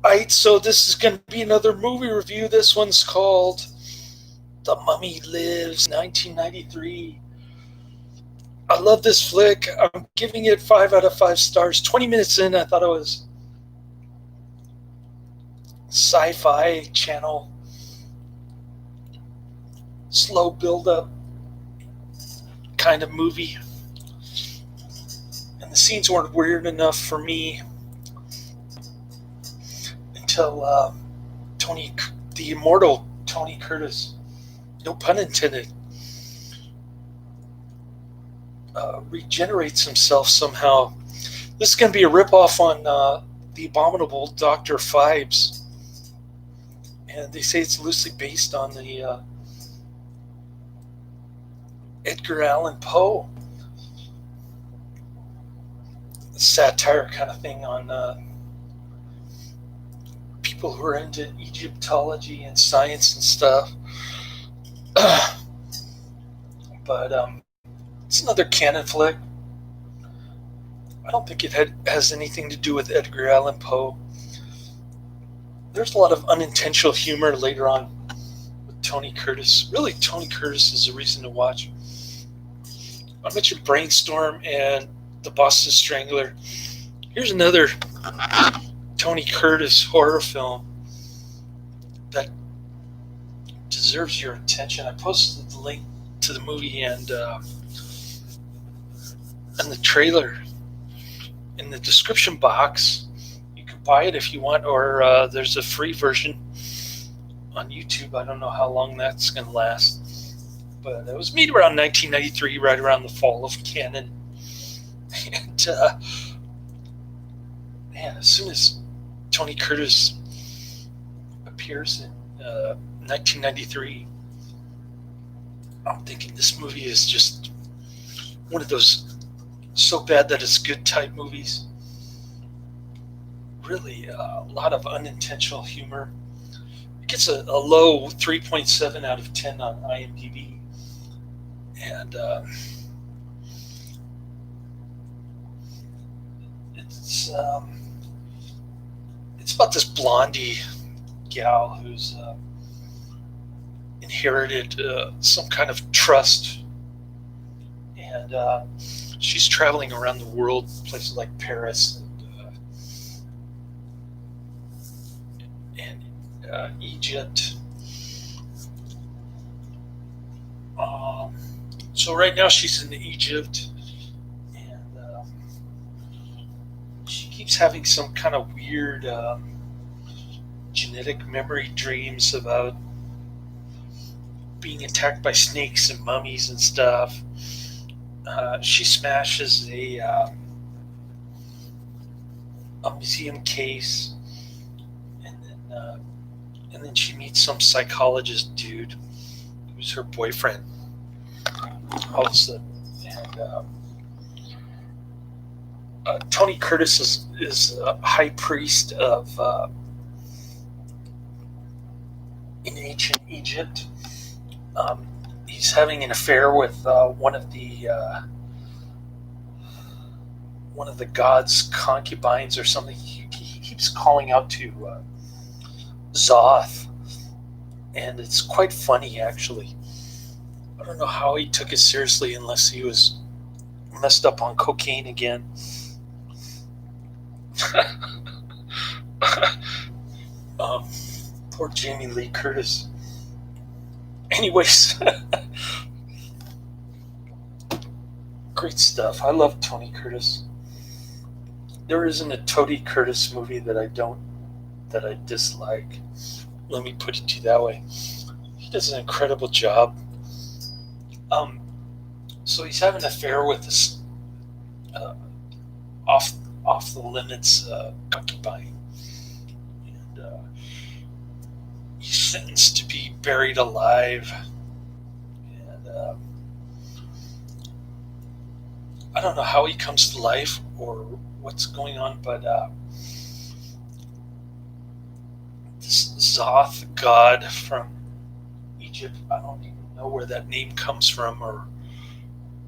Alright, so this is going to be another movie review. This one's called The Mummy Lives, 1993. I love this flick. I'm giving it 5 out of 5 stars. 20 minutes in, I thought it was sci-fi channel. Slow build-up kind of movie. And the scenes weren't weird enough for me until the immortal Tony Curtis, no pun intended, regenerates himself somehow. This is going to be a ripoff on the abominable Dr. Phibes. And they say it's loosely based on the Edgar Allan Poe satire kind of thing on people who are into Egyptology and science and stuff. But it's another canon flick. I don't think it has anything to do with Edgar Allan Poe. There's a lot of unintentional humor later on with Tony Curtis. Really, Tony Curtis is a reason to watch. I mentioned Brainstorm and The Boston Strangler. Here's another Tony Curtis horror film that deserves your attention. I posted the link to the movie and the trailer in the description box. You can buy it if you want, or there's a free version on YouTube. I don't know how long that's going to last. But it was made around 1993, right around the fall of canon. And man, as soon as Tony Curtis appears in 1993, I'm thinking this movie is just one of those so bad that it's good type movies. Really, a lot of unintentional humor. It gets a low 3.7 out of 10 on IMDb. And it's about this blondie gal who's inherited some kind of trust, and she's traveling around the world, places like Paris and Egypt. So right now she's in Egypt, and she keeps having some kind of weird genetic memory dreams about being attacked by snakes and mummies and stuff. She smashes a museum case, and then she meets some psychologist dude who's her boyfriend. All of a sudden, and Tony Curtis is a high priest of in ancient Egypt. He's having an affair with one of the god's concubines or something. He keeps calling out to Zoth, and it's quite funny actually. I don't know how he took it seriously unless he was messed up on cocaine again. Poor Jamie Lee Curtis. Anyways, great stuff. I love Tony Curtis. There isn't a Tony Curtis movie that I dislike. Let me put it to you that way. He does an incredible job. So he's having an affair with this off the limits concubine, and he's sentenced to be buried alive. And I don't know how he comes to life or what's going on, but this Zoth god from Egypt, I don't even know where that name comes from or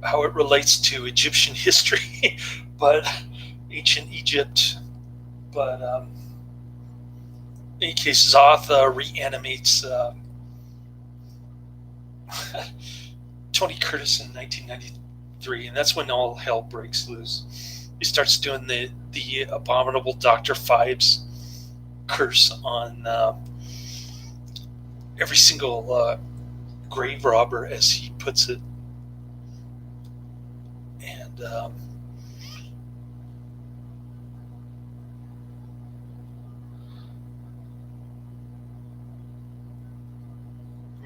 how it relates to Egyptian history, but ancient Egypt. But In any case, Zoth reanimates Tony Curtis in 1993, and that's when all hell breaks loose. He starts doing the abominable Dr. Phibes curse on every single grave robber, as he puts it. And am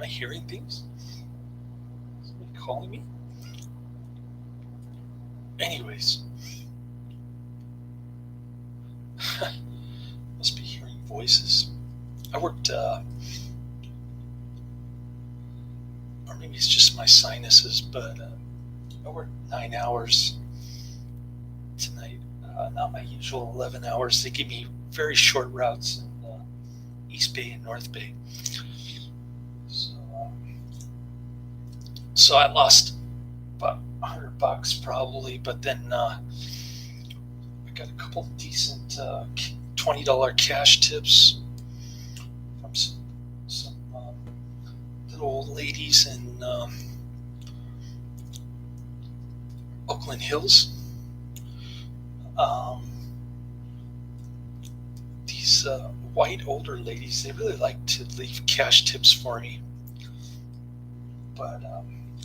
I hearing things? Is somebody calling me? Anyways, must be hearing voices. I worked, or maybe it's just my sinuses, but I worked 9 hours tonight. Not my usual 11 hours. They give me very short routes in East Bay and North Bay. So I lost about $100 probably, but then I got a couple of decent $20 cash tips from some little old ladies in Oakland Hills. These white older ladies, they really like to leave cash tips for me. But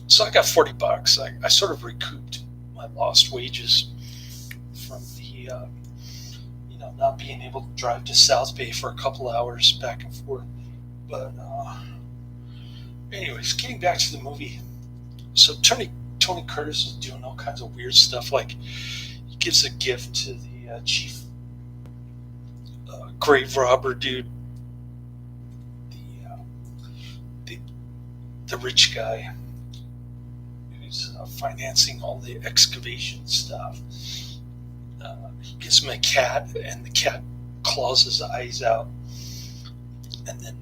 so I got $40. I sort of recouped my lost wages from the not being able to drive to South Bay for a couple hours back and forth. But anyways, getting back to the movie. So Tony Curtis is doing all kinds of weird stuff. Like, he gives a gift to the chief grave robber dude, the rich guy who's financing all the excavation stuff. He gives him a cat, and the cat claws his eyes out. And then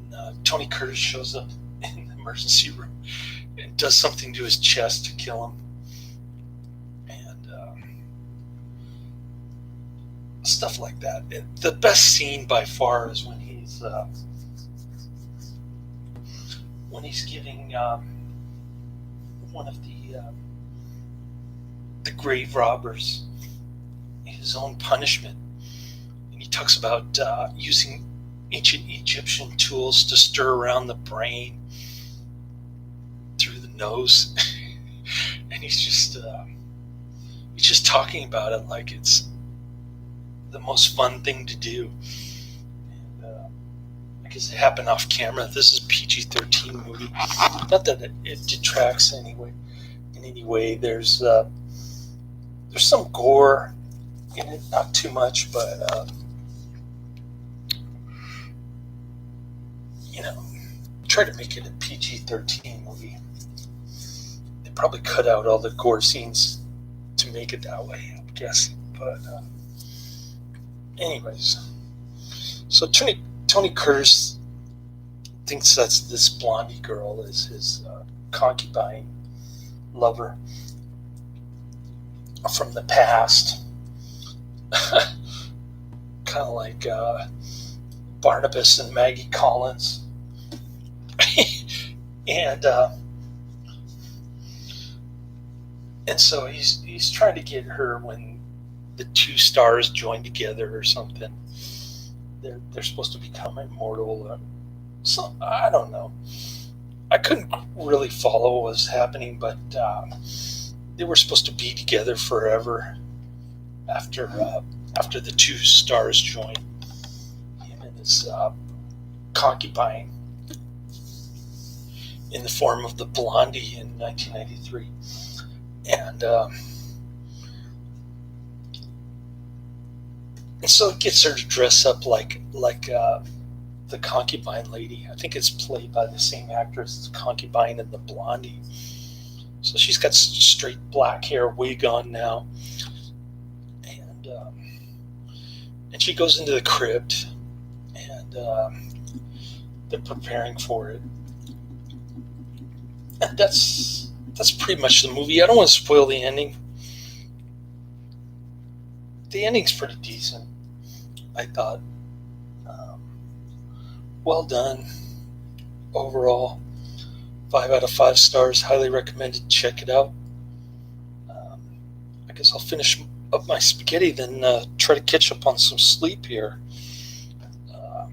Tony Curtis shows up in the emergency room and does something to his chest to kill him. And stuff like that. The best scene by far is when he's giving one of the grave robbers his own punishment, and he talks about using ancient Egyptian tools to stir around the brain through the nose. And he's just talking about it like it's the most fun thing to do. And I guess it happened off camera. This is PG-13 movie. Not that it detracts anyway. In any way, there's some gore in it, not too much, but try to make it a PG-13 movie. They probably cut out all the gore scenes to make it that way, I'm guessing. But anyways, so Tony Curtis thinks that's this blondie girl is his concubine lover from the past. Kind of like Barnabas and Maggie Collins. And so he's trying to get her when the two stars join together or something. They're supposed to become immortal. So I don't know. I couldn't really follow what was happening, but they were supposed to be together forever after the two stars join. Him and his concubine in the form of the blondie in 1993. And so it gets her to dress up like the concubine lady. I think it's played by the same actress as the concubine and the blondie. So she's got straight black hair, wig on now. And she goes into the crypt, and they're preparing for it. And that's pretty much the movie. I don't want to spoil the ending. The ending's pretty decent, I thought. well done overall. 5 out of 5 stars. Highly recommended. Check it out. Um, I guess I'll finish up my spaghetti, then try to catch up on some sleep here. Uh,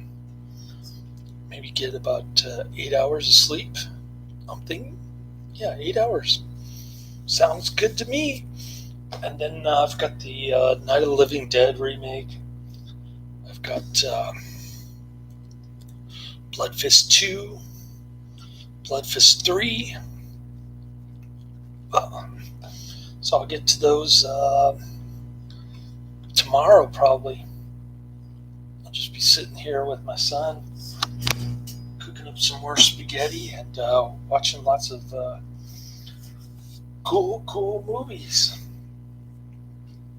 Maybe get about 8 hours of sleep. I'm thinking, yeah, 8 hours. Sounds good to me. And then I've got the Night of the Living Dead remake. I've got Blood Fist 2, Blood Fist 3. So I'll get to those tomorrow probably. I'll just be sitting here with my son, cooking up some more spaghetti and watching lots of cool movies.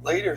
Later.